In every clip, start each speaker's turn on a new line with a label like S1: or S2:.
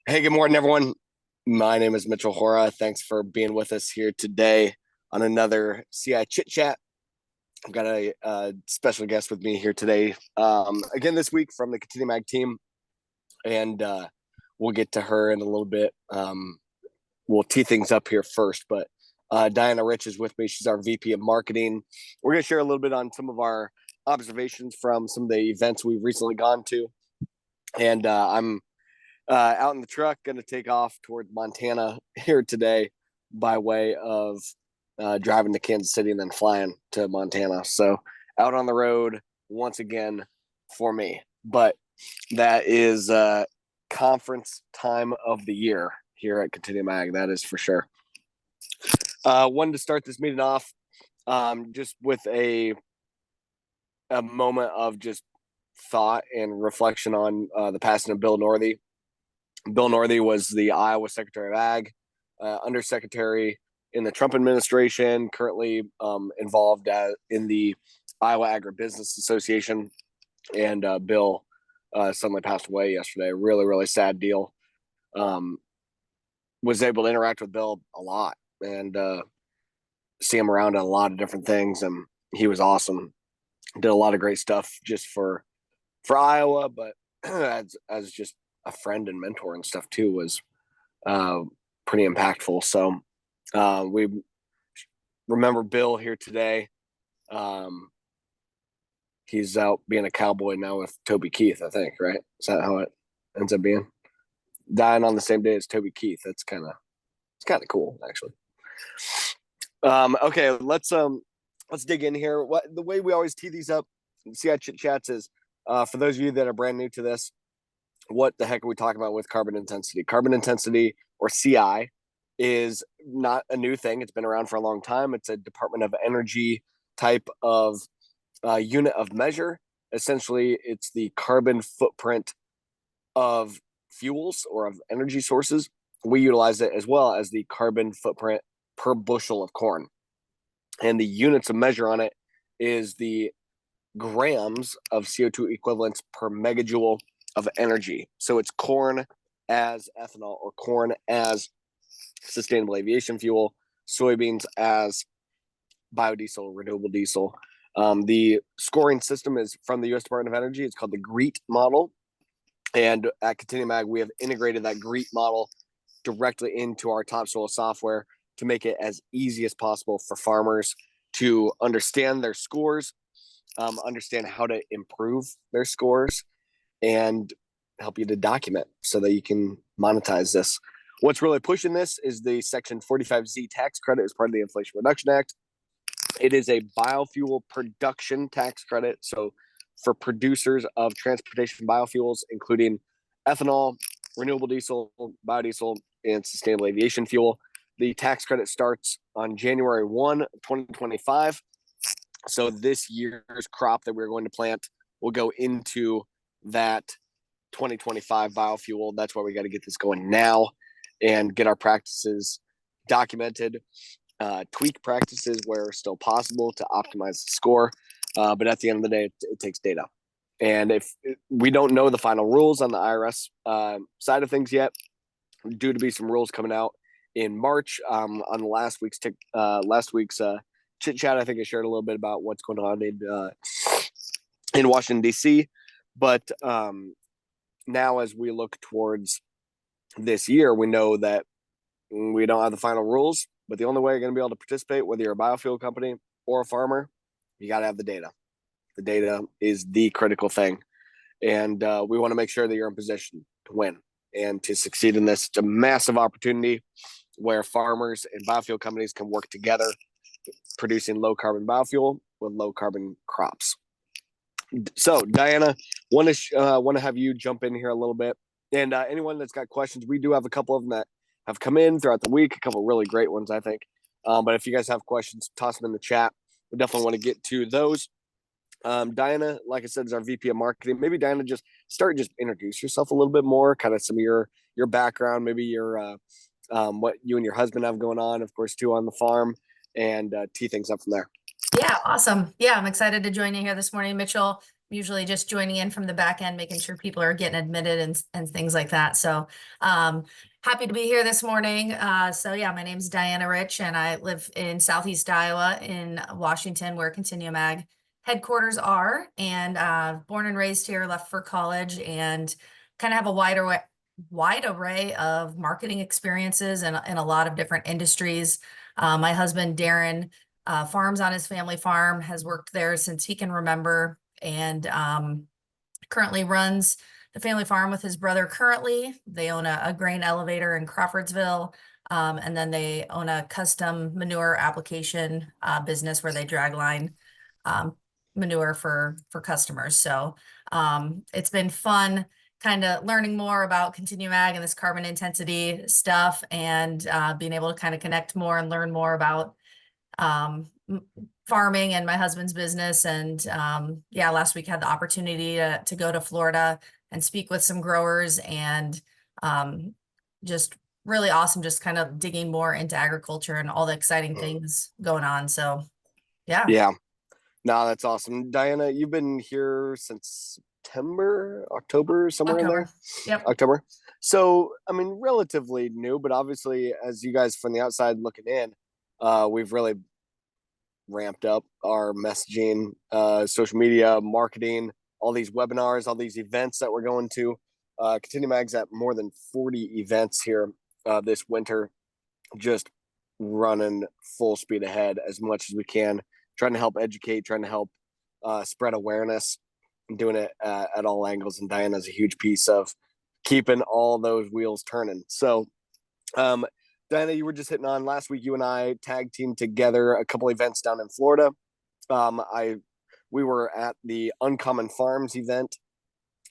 S1: Hey, good morning, everyone. My name is Mitchell Hora. Thanks for being with us here today on another CI Chit Chat. I've got a special guest with me here today, again this week from the Continuum Ag team, and we'll get to her in a little bit. We'll tee things up here first, but Diana Rich is with me. She's our VP of Marketing. We're going to share a little bit on some of our observations from some of the events we've recently gone to, and I'm out in the truck, going to take off toward Montana here today by way of driving to Kansas City and then flying to Montana. So out on the road once again for me. But that is conference time of the year here at Continuum Ag. That is for sure. Wanted to start this meeting off just with a moment of just thought and reflection on the passing of Bill Northey. Bill Northey was the Iowa Secretary of Ag, undersecretary in the Trump administration, currently involved in the Iowa Agribusiness Association. And Bill suddenly passed away yesterday. Really, really sad deal. Was able to interact with Bill a lot and see him around at a lot of different things. And he was awesome. Did a lot of great stuff just for Iowa, but as just a friend and mentor and stuff too was pretty impactful. So we remember Bill here today. He's out being a cowboy now with Toby Keith, I think, right? Is that how it ends up being? Dying on the same day as Toby Keith. It's kind of cool, actually. Okay, let's dig in here. The way we always tee these up, CI Chit Chats is for those of you that are brand new to this, what the heck are we talking about with carbon intensity? Carbon intensity, or CI, is not a new thing. It's been around for a long time. It's a Department of Energy type of unit of measure. Essentially, it's the carbon footprint of fuels or of energy sources. We utilize it as well as the carbon footprint per bushel of corn. And the units of measure on it is the grams of CO2 equivalents per megajoule of energy. So it's corn as ethanol, or corn as sustainable aviation fuel, soybeans as biodiesel, renewable diesel. The scoring system is from the U.S. Department of Energy. It's called the GREET model. And at Continuum Ag, we have integrated that GREET model directly into our TopSoil software to make it as easy as possible for farmers to understand their scores, understand how to improve their scores, and help you to document so that you can monetize this. What's really pushing this is the Section 45Z tax credit as part of the Inflation Reduction Act. It is a biofuel production tax credit. So for producers of transportation biofuels, including ethanol, renewable diesel, biodiesel, and sustainable aviation fuel, the tax credit starts on January 1, 2025. So this year's crop that we're going to plant will go into that 2025 biofuel. That's why we got to get this going now and get our practices documented, tweak practices where still possible to optimize the score. But at the end of the day, it takes data. And if we don't know the final rules on the IRS side of things yet, due to be some rules coming out in March, on last week's Chit Chat, I think I shared a little bit about what's going on in Washington, D.C. But now as we look towards this year, we know that we don't have the final rules, but the only way you're going to be able to participate, whether you're a biofuel company or a farmer, you got to have the data. The data is the critical thing. And we want to make sure that you're in position to win and to succeed in this. It's a massive opportunity where farmers and biofuel companies can work together, producing low carbon biofuel with low carbon crops. So, Diana, want to have you jump in here a little bit, and anyone that's got questions, we do have a couple of them that have come in throughout the week, a couple of really great ones, I think. But if you guys have questions, toss them in the chat. We definitely want to get to those. Diana, like I said, is our VP of Marketing. Maybe Diana, just introduce yourself a little bit more, kind of some of your background, maybe your what you and your husband have going on, of course, too, on the farm, and tee things up from there.
S2: Yeah, awesome. Yeah, I'm excited to join you here this morning, Mitchell. usually just joining in from the back end, making sure people are getting admitted and things like that. So happy to be here this morning. So yeah, my name's Diana Rich, and I live in Southeast Iowa in Washington, where Continuum Ag headquarters are, and born and raised here, left for college, and kind of have a wide array of marketing experiences in a lot of different industries. My husband, Darren, farms on his family farm, has worked there since he can remember, and currently runs the family farm with his brother currently. They own a grain elevator in Crawfordsville, and then they own a custom manure application business where they drag line manure for customers. So it's been fun kind of learning more about Continuum Ag and this carbon intensity stuff, and being able to kind of connect more and learn more about farming and my husband's business. And yeah, last week had the opportunity to go to Florida and speak with some growers, and just really awesome, just kind of digging more into agriculture and all the exciting things going on. So yeah.
S1: Yeah. No, that's awesome. Diana, you've been here since September, October, somewhere in there.
S2: October. Yep.
S1: October. So, I mean, relatively new, but obviously, as you guys from the outside looking in, we've really ramped up our messaging, social media, marketing, all these webinars, all these events that we're going to. Continuum Ag's at more than 40 events here this winter, just running full speed ahead as much as we can, trying to help educate, trying to help spread awareness, and doing it at all angles. And Diana's a huge piece of keeping all those wheels turning. So, Diana, you were just hitting on last week. You and I tag teamed together a couple events down in Florida. We were at the Uncommon Farms event.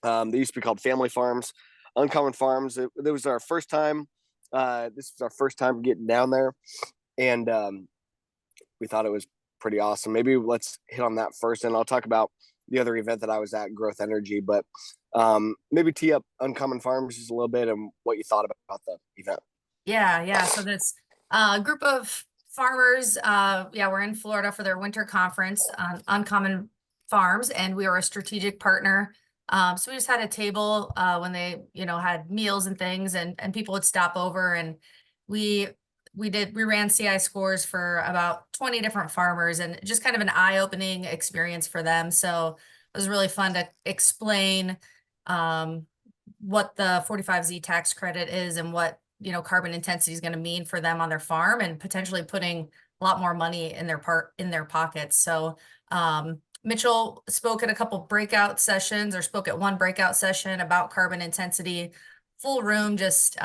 S1: They used to be called Family Farms. Uncommon Farms. It was our first time. This was our first time getting down there, and we thought it was pretty awesome. Maybe let's hit on that first, and I'll talk about the other event that I was at, Growth Energy. But maybe tee up Uncommon Farms just a little bit and what you thought about the event.
S2: Yeah. So this group of farmers, yeah, we're in Florida for their winter conference on Uncommon Farms, and we were a strategic partner. So we just had a table when they, had meals and things, and people would stop over, and we ran CI scores for about 20 different farmers, and just kind of an eye-opening experience for them. So it was really fun to explain what the 45Z tax credit is and what carbon intensity is going to mean for them on their farm, and potentially putting a lot more money in their pockets. So Mitchell spoke at a couple breakout sessions, or spoke at one breakout session about carbon intensity. Full room, just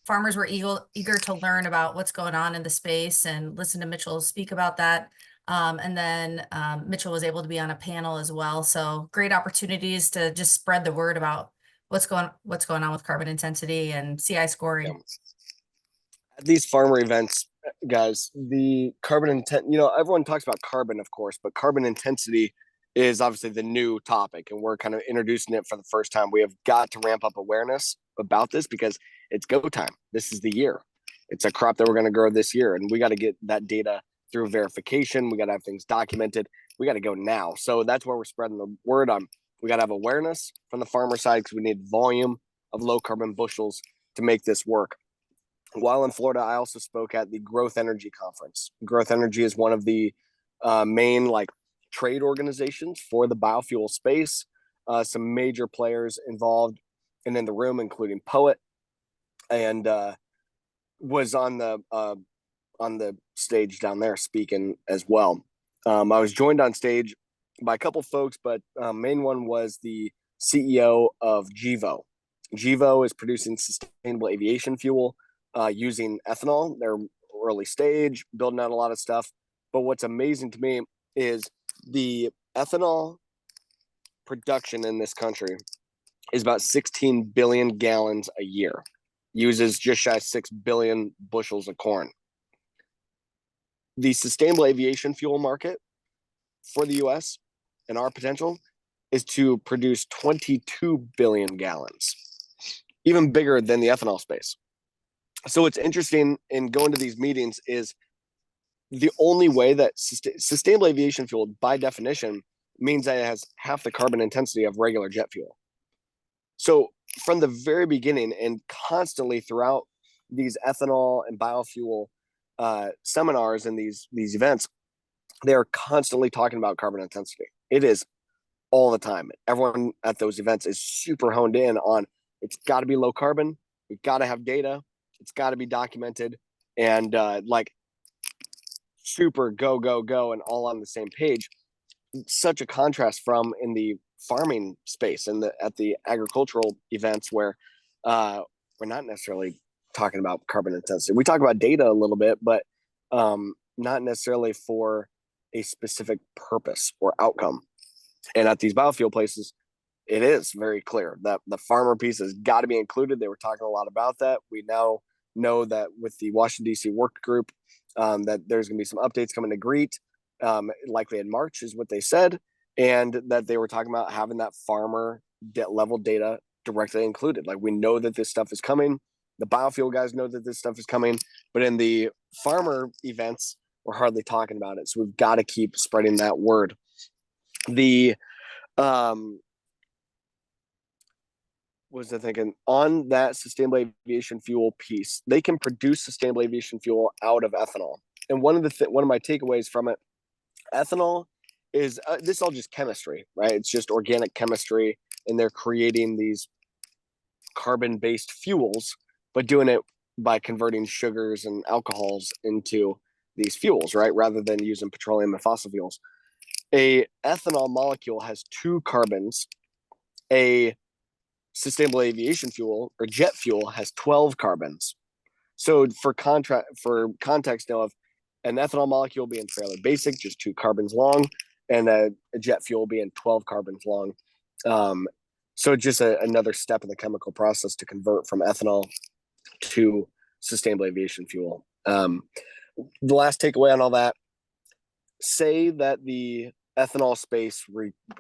S2: farmers were eager to learn about what's going on in the space and listen to Mitchell speak about that. And then Mitchell was able to be on a panel as well. So great opportunities to just spread the word about what's going on with carbon intensity and CI scoring.
S1: Yeah. At these farmer events, guys, the carbon intent, everyone talks about carbon, of course, but carbon intensity is obviously the new topic, and we're kind of introducing it for the first time. We have got to ramp up awareness about this because it's go time. This is the year. It's a crop that we're going to grow this year, and we got to get that data through verification. We got to have things documented. We got to go now. So that's where we're spreading the word on. We got to have awareness from the farmer side, because we need volume of low carbon bushels to make this work. While in Florida, I also spoke at the Growth Energy conference. Growth Energy is one of the main trade organizations for the biofuel space. Some major players involved and in the room, including Poet, and was on the stage down there speaking as well. I was joined on stage by a couple folks, but main one was the CEO of Gevo. Gevo is producing sustainable aviation fuel using ethanol. They're early stage, building out a lot of stuff. But what's amazing to me is the ethanol production in this country is about 16 billion gallons a year, uses just shy of 6 billion bushels of corn. The sustainable aviation fuel market for the US and our potential is to produce 22 billion gallons, even bigger than the ethanol space. So what's interesting in going to these meetings is the only way that sustainable aviation fuel, by definition, means that it has half the carbon intensity of regular jet fuel. So from the very beginning and constantly throughout these ethanol and biofuel seminars and these events, they are constantly talking about carbon intensity. It is all the time. Everyone at those events is super honed in on it's got to be low carbon. We've got to have data. It's got to be documented, and like super go and all on the same page. Such a contrast from in the farming space and at the agricultural events where we're not necessarily talking about carbon intensity. We talk about data a little bit, but not necessarily for a specific purpose or outcome. And at these biofuel places, it is very clear that the farmer piece has got to be included. They were talking a lot about that. We now know that with the Washington, D.C. work group, that there's going to be some updates coming to GREET, likely in March is what they said, and that they were talking about having that farmer level data directly included. Like, we know that this stuff is coming. The biofuel guys know that this stuff is coming, but in the farmer events, we're hardly talking about it. So we've got to keep spreading that word. The was I thinking on that sustainable aviation fuel piece, they can produce sustainable aviation fuel out of ethanol. And one of my takeaways from it, ethanol is this is all just chemistry, right? It's just organic chemistry, and they're creating these carbon-based fuels, but doing it by converting sugars and alcohols into these fuels, right? Rather than using petroleum and fossil fuels. A ethanol molecule has 2 carbons. A sustainable aviation fuel or jet fuel has 12 carbons. So for context now of an ethanol molecule being fairly basic, just 2 carbons long, and a jet fuel being 12 carbons long. So just another step in the chemical process to convert from ethanol to sustainable aviation fuel. The last takeaway on all that, say that the ethanol space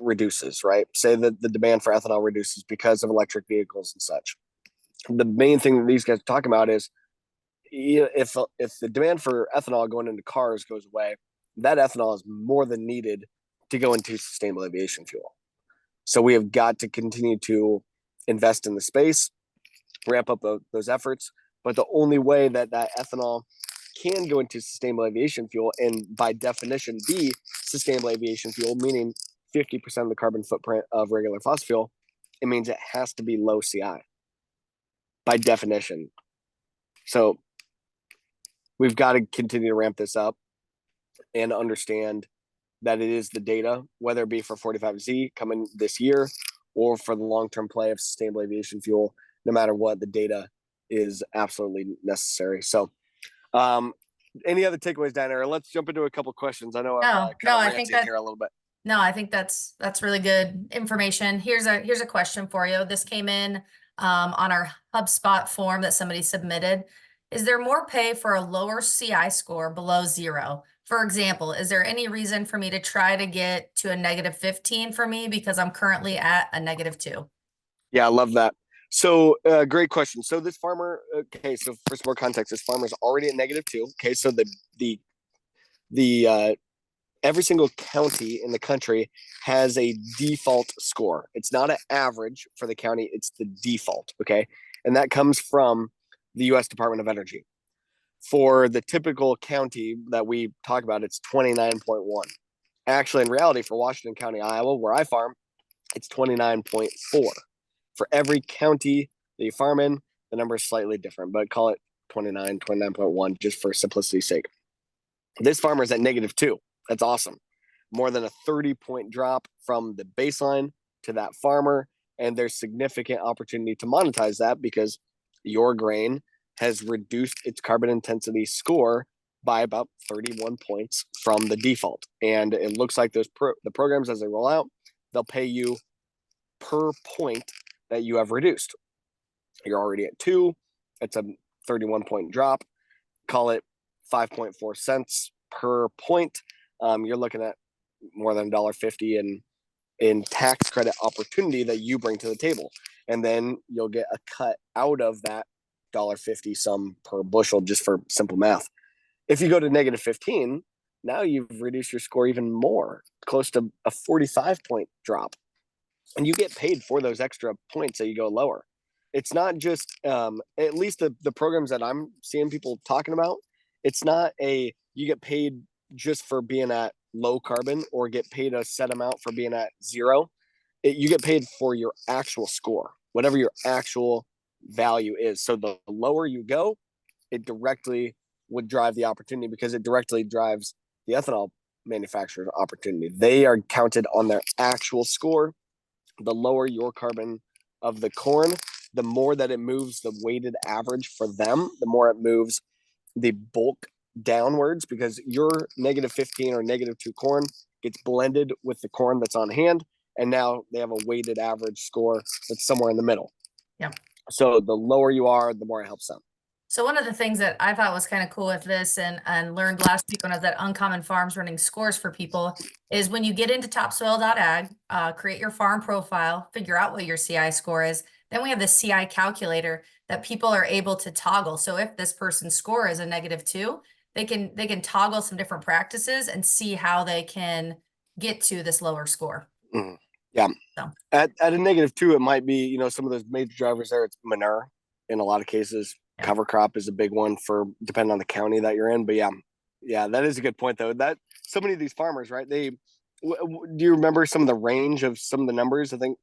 S1: reduces, right? Say that the demand for ethanol reduces because of electric vehicles and such. The main thing that these guys are talking about is if the demand for ethanol going into cars goes away, that ethanol is more than needed to go into sustainable aviation fuel. So we have got to continue to invest in the space, ramp up those efforts. But the only way that ethanol can go into sustainable aviation fuel, and by definition be sustainable aviation fuel, meaning 50% of the carbon footprint of regular fossil fuel, it means it has to be low CI by definition. So we've got to continue to ramp this up and understand that it is the data, whether it be for 45Z coming this year or for the long-term play of sustainable aviation fuel. No matter what, the data is absolutely necessary. So any other takeaways, Diana? Or let's jump into a couple questions. I know I'm kind of ranting here a little bit.
S2: No, I think that's really good information. Here's a question for you. This came in on our HubSpot form that somebody submitted. Is there more pay for a lower CI score below 0? For example, is there any reason for me to try to get to a -15 for me because I'm currently at a -2?
S1: Yeah, I love that. So great question. So this farmer, okay, so for some more context, this farmer is already at -2. Okay, so the every single county in the country has a default score. It's not an average for the county, it's the default, okay? And that comes from the US Department of Energy. For the typical county that we talk about, it's 29.1. Actually, in reality, for Washington County, Iowa, where I farm, it's 29.4. For every county that you farm in, the number is slightly different, but call it 29.1, just for simplicity's sake. This farmer is at -2. That's awesome. More than a 30-point drop from the baseline to that farmer. And there's significant opportunity to monetize that because your grain has reduced its carbon intensity score by about 31 points from the default. And it looks like the programs, as they roll out, they'll pay you per point that you have reduced. You're already at 2. It's a 31-point drop. Call it 5.4 cents per point. You're looking at more than $1.50 in tax credit opportunity that you bring to the table. And then you'll get a cut out of that $1.50 sum per bushel, just for simple math. If you go to -15, now you've reduced your score even more, close to a 45-point drop. And you get paid for those extra points that you go lower. It's not just, at least the programs that I'm seeing people talking about, it's not you get paid just for being at low carbon or get paid a set amount for being at zero. You get paid for your actual score, whatever your actual value is. So the lower you go, it directly would drive the opportunity because it directly drives the ethanol manufacturer's opportunity. They are counted on their actual score. The lower your carbon of the corn, the more that it moves the weighted average for them, the more it moves the bulk downwards, because your -15 or -2 corn gets blended with the corn that's on hand. And now they have a weighted average score that's somewhere in the middle.
S2: Yeah.
S1: So the lower you are, the more it helps them.
S2: So one of the things that I thought was kind of cool with this and learned last week when I was at Uncommon Farms running scores for people is when you get into topsoil.ag, create your farm profile, figure out what your CI score is. Then we have the CI calculator that people are able to toggle. So if this person's score is a -2, they can toggle some different practices and see how they can get to this lower score.
S1: Mhm. Yeah.
S2: So.
S1: At a -2, it might be, some of those major drivers there. It's manure in a lot of cases.
S2: Yeah.
S1: Cover crop is a big one for depending on the county that you're in. But yeah, that is a good point though. That so many of these farmers, right? Do you remember some of the range of some of the numbers? I think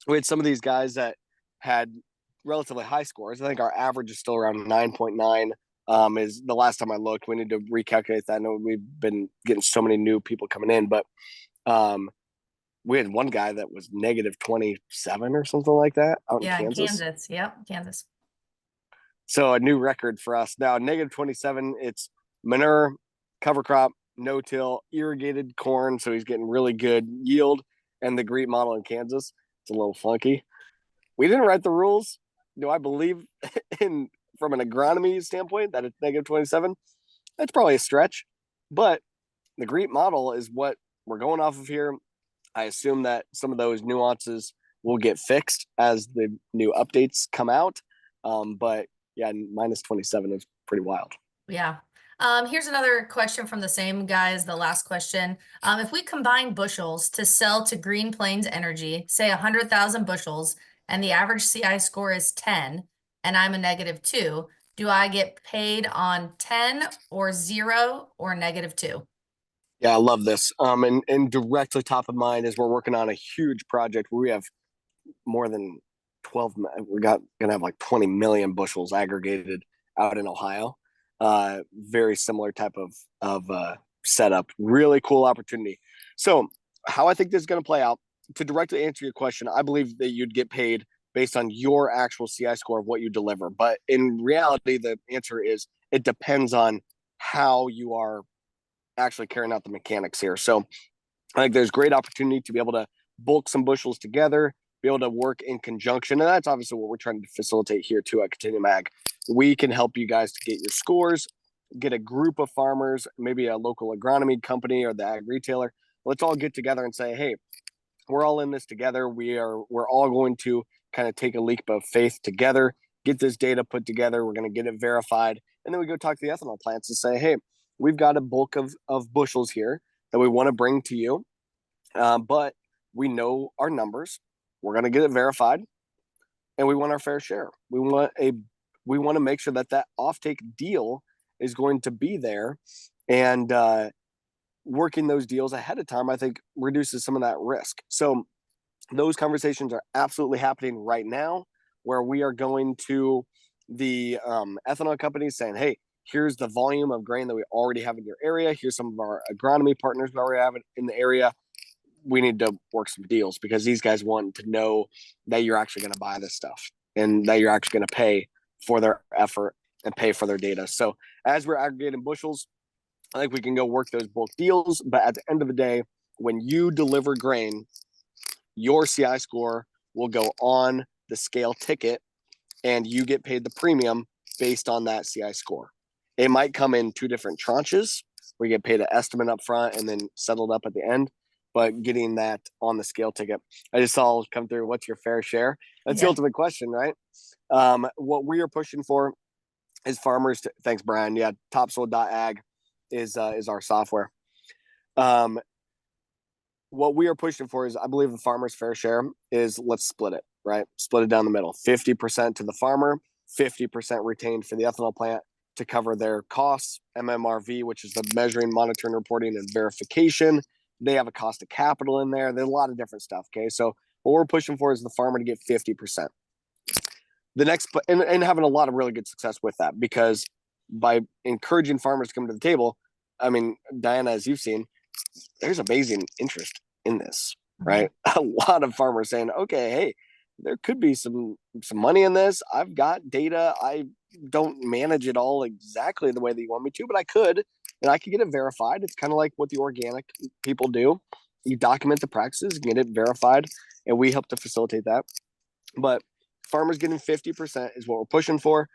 S1: we had some of these guys that had relatively high scores. I think our average is still around 9.9. Is the last time I looked. We need to recalculate that. I know we've been getting so many new people coming in, but we had one guy that was -27 or something like that out in Kansas.
S2: Kansas. Yep, Kansas.
S1: So a new record for us now. -27. It's manure, cover crop, no-till, irrigated corn. So he's getting really good yield. And the GREET model in Kansas, it's a little funky. We didn't write the rules. Do I believe in from an agronomy standpoint that it's -27? That's probably a stretch, but the GREET model is what we're going off of here. I assume that some of those nuances will get fixed as the new updates come out. But yeah, -27 is pretty wild.
S2: Yeah. Here's another question from the same guy as the last question. If we combine bushels to sell to Green Plains Energy, say 100,000 bushels, and the average CI score is 10, and I'm a -2, do I get paid on 10 or 0 or -2?
S1: Yeah, I love this. And directly top of mind is we're working on a huge project where we have more than 12. Gonna have like 20 million bushels aggregated out in Ohio. Very similar type of setup. Really cool opportunity. So how I think this is going to play out, to directly answer your question, I believe that you'd get paid based on your actual CI score of what you deliver. But in reality, the answer is it depends on how you are actually carrying out the mechanics here. So I think there's great opportunity to be able to bulk some bushels together, be able to work in conjunction. And that's obviously what we're trying to facilitate here too at Continuum Ag. We can help you guys to get your scores, get a group of farmers, maybe a local agronomy company or the ag retailer. Let's all get together and say, hey, we're all in this together. We're all going to kind of take a leap of faith together, get this data put together. We're going to get it verified. And then we go talk to the ethanol plants and say, hey, we've got a bulk of bushels here that we want to bring to you. But we know our numbers. We're going to get it verified, and we want our fair share. We want to make sure that offtake deal is going to be there, and working those deals ahead of time, I think, reduces some of that risk. So those conversations are absolutely happening right now, where we are going to the ethanol companies saying, hey, here's the volume of grain that we already have in your area. Here's some of our agronomy partners we already have in the area. We need to work some deals because these guys want to know that you're actually going to buy this stuff and that you're actually going to pay for their effort and pay for their data. So as we're aggregating bushels, I think we can go work those bulk deals. But at the end of the day, when you deliver grain, your CI score will go on the scale ticket and you get paid the premium based on that CI score. It might come in two different tranches where you get paid an estimate up front and then settled up at the end. But getting that on the scale ticket, I just saw come through. What's your fair share? That's the ultimate question, right? What we are pushing for is farmers. Thanks, Brian. Yeah, TopSoil.ag is our software. Um, what we are pushing for is, I believe the farmer's fair share is, let's split it, right? Split it down the middle, 50% to the farmer, 50% retained for the ethanol plant to cover their costs. MMRV, which is the measuring, monitoring, reporting, and verification. They have a cost of capital in there. There's a lot of different stuff. Okay. So what we're pushing for is the farmer to get 50%. The next, and having a lot of really good success with that, because by encouraging farmers to come to the table, I mean, Diana, as you've seen, there's amazing interest in this, right? A lot of farmers saying, okay, hey, there could be some money in this. I've got data. I don't manage it all exactly the way that you want me to, but I could, and I could get it verified. It's kind of like what the organic people do. You document the practices, get it verified, and we help to facilitate that. But farmers getting 50% is what we're pushing for.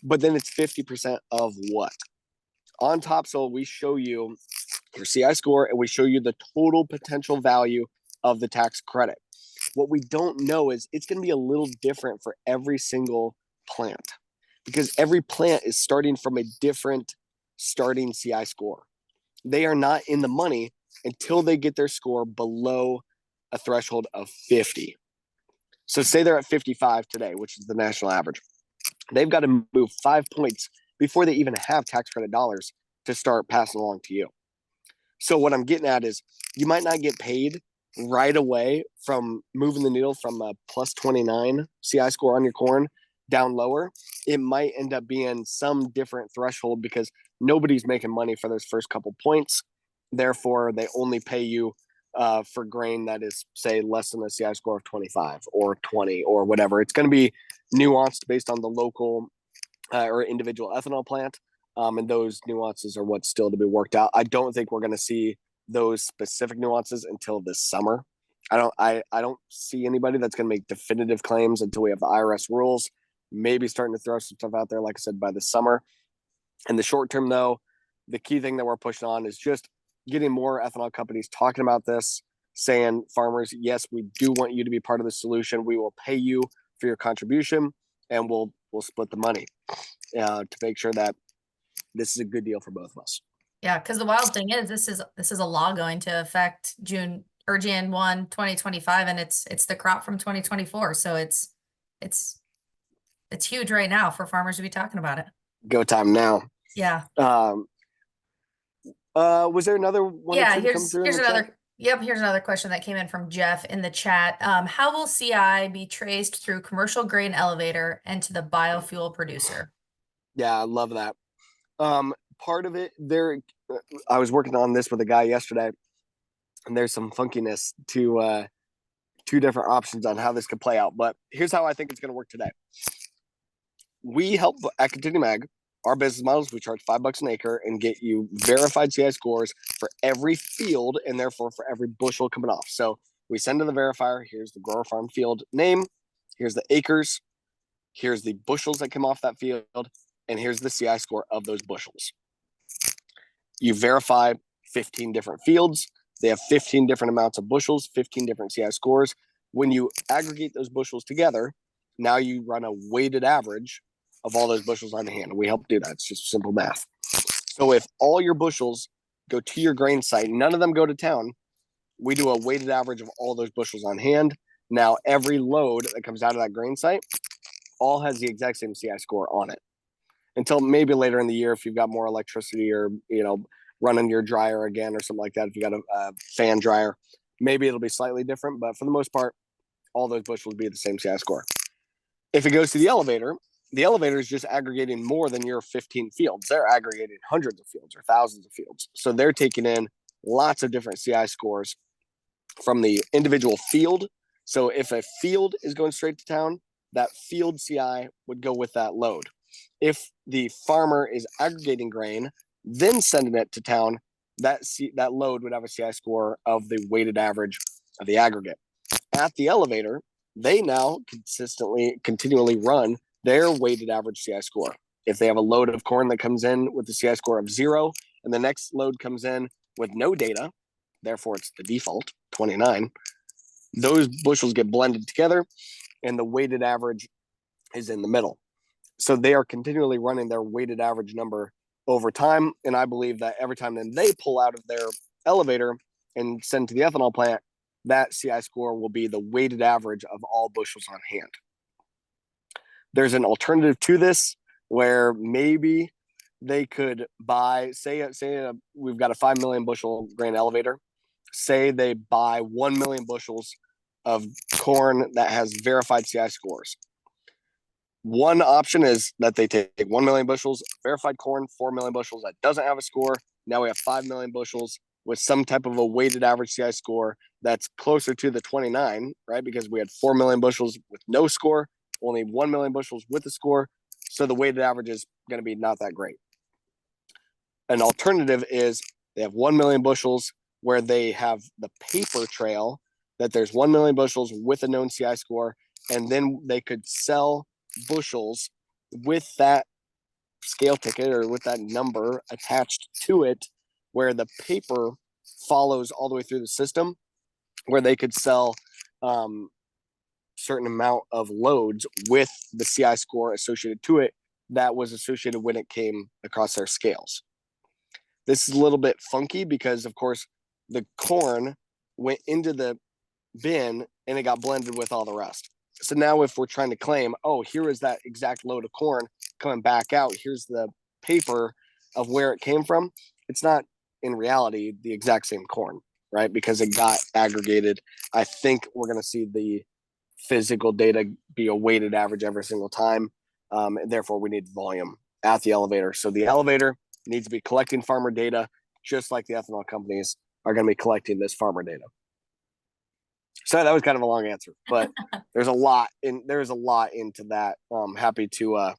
S1: But then it's 50% of what? On TopSoil, we show you your CI score, and we show you the total potential value of the tax credit. What we don't know is it's going to be a little different for every single plant, because every plant is starting from a different starting CI score. They are not in the money until they get their score below a threshold of 50. So say they're at 55 today, which is the national average. They've got to move 5 points before they even have tax credit dollars to start passing along to you. So what I'm getting at is, you might not get paid right away from moving the needle from a plus 29 CI score on your corn down lower. It might end up being some different threshold, because nobody's making money for those first couple points. Therefore, they only pay you for grain that is, say, less than a CI score of 25 or 20 or whatever. It's going to be nuanced based on the local or individual ethanol plant. And those nuances are what's still to be worked out. I don't think we're going to see those specific nuances until this summer. I don't see anybody that's going to make definitive claims until we have the IRS rules. Maybe starting to throw some stuff out there, like I said, by the summer. In the short term, though, the key thing that we're pushing on is just getting more ethanol companies talking about this, saying, farmers, yes, we do want you to be part of the solution. We will pay you for your contribution, and we'll split the money to make sure that this is a good deal for both of us.
S2: Yeah, because the wild thing is, this is a law going to affect June or Jan 1, 2025, and it's the crop from 2024. So it's huge right now for farmers to be talking about it.
S1: Go time now.
S2: Yeah.
S1: Was there another one?
S2: Yeah,
S1: or two come through
S2: here's
S1: in the
S2: another
S1: chat?
S2: here's another question that came in from Jeff in the chat. How will CI be traced through commercial grain elevator and to the biofuel producer?
S1: Yeah, I love that. Part of it there, I was working on this with a guy yesterday, and there's some funkiness to two different options on how this could play out. But here's how I think it's going to work today. We help at Continuum Ag. Our business models, we charge $5 an acre and get you verified CI scores for every field, and therefore for every bushel coming off. So we send to the verifier, here's the grower farm field name, here's the acres, here's the bushels that come off that field, and here's the CI score of those bushels. You verify 15 different fields. They have 15 different amounts of bushels, 15 different CI scores. When you aggregate those bushels together, now you run a weighted average of all those bushels on hand. We help do that. It's just simple math. So if all your bushels go to your grain site, none of them go to town, we do a weighted average of all those bushels on hand. Now, every load that comes out of that grain site all has the exact same CI score on it. Until maybe later in the year, if you've got more electricity, or, running your dryer again or something like that, if you got a fan dryer, maybe it'll be slightly different. But for the most part, all those bushels will be the same CI score. If it goes to the elevator is just aggregating more than your 15 fields. They're aggregating hundreds of fields or thousands of fields. So they're taking in lots of different CI scores from the individual field. So if a field is going straight to town, that field CI would go with that load. If the farmer is aggregating grain, then sending it to town, that load would have a CI score of the weighted average of the aggregate. At the elevator, they now continually run their weighted average CI score. If they have a load of corn that comes in with the CI score of 0, and the next load comes in with no data, therefore it's the default 29, those bushels get blended together, and the weighted average is in the middle. So they are continually running their weighted average number over time. And I believe that every time then they pull out of their elevator and send to the ethanol plant, that CI score will be the weighted average of all bushels on hand. There's an alternative to this where maybe they could buy, say we've got a 5 million bushel grain elevator. Say they buy 1 million bushels of corn that has verified CI scores. One option is that they take 1 million bushels verified corn, 4 million bushels that doesn't have a score. Now we have 5 million bushels with some type of a weighted average CI score that's closer to the 29, right? Because we had 4 million bushels with no score, only 1 million bushels with a score. So the weighted average is going to be not that great. An alternative is they have 1 million bushels where they have the paper trail that there's 1 million bushels with a known CI score, and then they could sell bushels with that scale ticket or with that number attached to it, where the paper follows all the way through the system, where they could sell certain amount of loads with the CI score associated to it that was associated when it came across their scales. This is a little bit funky because, of course, the corn went into the bin and it got blended with all the rest. So now if we're trying to claim, oh, here is that exact load of corn coming back out, here's the paper of where it came from, it's not in reality the exact same corn, right? Because it got aggregated. I think we're going to see the physical data be a weighted average every single time. And therefore, we need volume at the elevator. So the elevator needs to be collecting farmer data, just like the ethanol companies are going to be collecting this farmer data. So that was kind of a long answer, but there's a lot into that. Happy to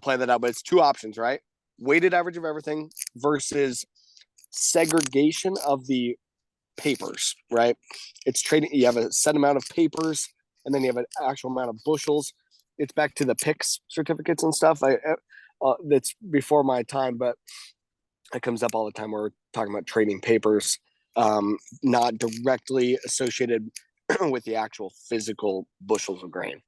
S1: play that out, but it's two options, right? Weighted average of everything versus segregation of the papers, right? It's trading. You have a set amount of papers, and then you have an actual amount of bushels. It's back to the PICS certificates and stuff. That's before my time, but it comes up all the time. We're talking about trading papers, not directly associated with the actual physical bushels of grain.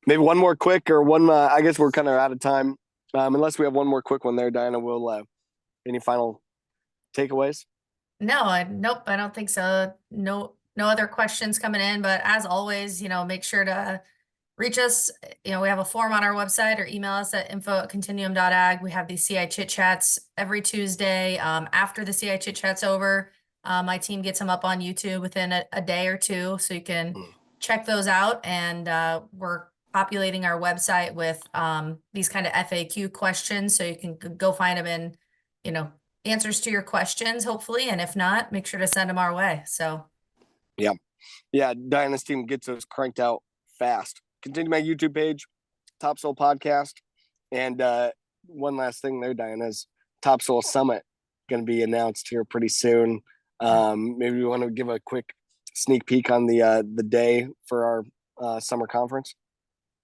S1: Maybe one more quick or one. I guess we're kind of out of time. Unless we have one more quick one there, Diana. Will any final takeaways?
S2: Nope, I don't think so. No other questions coming in, but as always, make sure to reach us. We have a form on our website, or email us at info@continuum.ag. We have these CI Chit Chats every Tuesday. After the CI Chit Chat's over, my team gets them up on YouTube within a day or two, so you can check those out. And we're populating our website with these kind of FAQ questions, so you can go find them in, answers to your questions, hopefully. And if not, make sure to send them our way. So
S1: yeah, Diana's team gets those cranked out fast. Continue my YouTube page, TopSoil Podcast. And one last thing there, Diana, is TopSoil Summit going to be announced here pretty soon. Maybe you want to give a quick sneak peek on the day for our summer conference.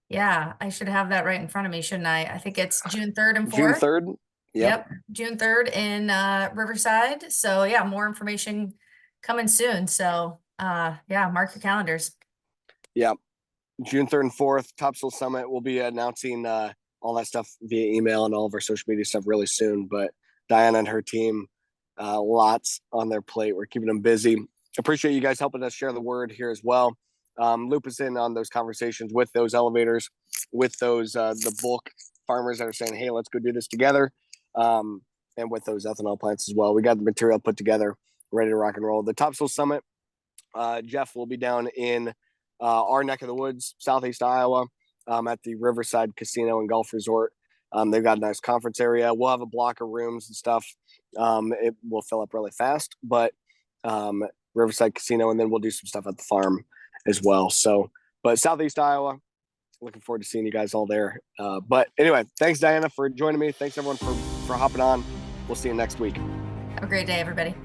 S2: Yeah, I should have that right in front of me, shouldn't I? I think it's June 3rd and 4th.
S1: June 3rd.
S2: Yep, June 3rd in Riverside. So yeah, more information coming soon. So mark your calendars.
S1: Yeah, June 3rd and 4th, TopSoil Summit. We'll be announcing all that stuff via email and all of our social media stuff really soon. But Diana and her team, lots on their plate. We're keeping them busy. Appreciate you guys helping us share the word here as well. Loop us in on those conversations with those elevators, with those the bulk farmers that are saying, hey, let's go do this together, and with those ethanol plants as well. We got the material put together, ready to rock and roll. The TopSoil Summit, Jeff will be down in our neck of the woods, southeast Iowa, at the Riverside Casino and Golf Resort. They've got a nice conference area. We'll have a block of rooms and stuff. It will fill up really fast, but Riverside Casino, and then we'll do some stuff at the farm as well. So, but southeast Iowa, looking forward to seeing you guys all there. But anyway, thanks, Diana, for joining me. Thanks everyone for hopping on. We'll see you next week.
S2: Have a great day, everybody.